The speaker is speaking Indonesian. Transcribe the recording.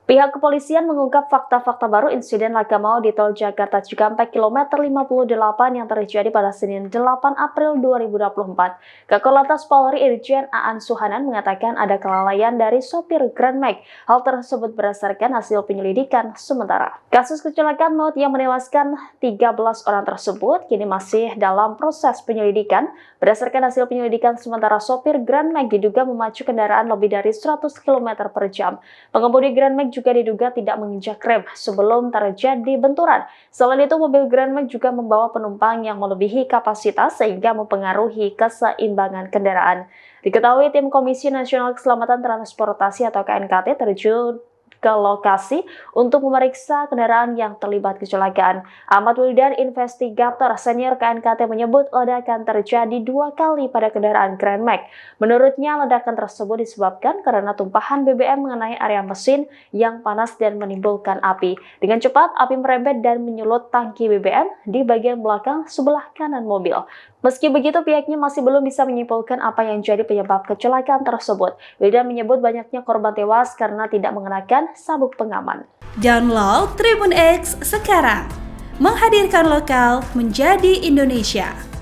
Pihak kepolisian mengungkap fakta-fakta baru insiden laka maut di Tol Jakarta Cikampek kilometer 58 yang terjadi pada Senin 8 April 2024. Kakor Lantas Polri Irjen Aan Suhanan mengatakan ada kelalaian dari sopir Grand Max. Hal tersebut berdasarkan hasil penyelidikan sementara. Kasus kecelakaan maut yang menewaskan 13 orang tersebut kini masih dalam proses penyelidikan. Berdasarkan hasil penyelidikan sementara, sopir Grand Max diduga memacu kendaraan lebih dari 100 km per jam. Pengemudi Grand Max juga diduga tidak menginjak rem sebelum terjadi benturan. Selain itu, mobil Grand Max juga membawa penumpang yang melebihi kapasitas sehingga mempengaruhi keseimbangan kendaraan. Diketahui tim Komisi Nasional Keselamatan Transportasi atau KNKT terjun ke lokasi untuk memeriksa kendaraan yang terlibat kecelakaan. Ahmad Wildan, investigator senior KNKT, menyebut ledakan terjadi 2 kali pada kendaraan Grand Max. Menurutnya, ledakan tersebut disebabkan karena tumpahan BBM mengenai area mesin yang panas dan menimbulkan api. Dengan cepat, api merembet dan menyulut tangki BBM di bagian belakang sebelah kanan mobil. Meski begitu, pihaknya masih belum bisa menyimpulkan apa yang jadi penyebab kecelakaan tersebut. Wildan menyebut banyaknya korban tewas karena tidak mengenakan sabuk pengaman. Download Tribun X sekarang, menghadirkan lokal menjadi Indonesia.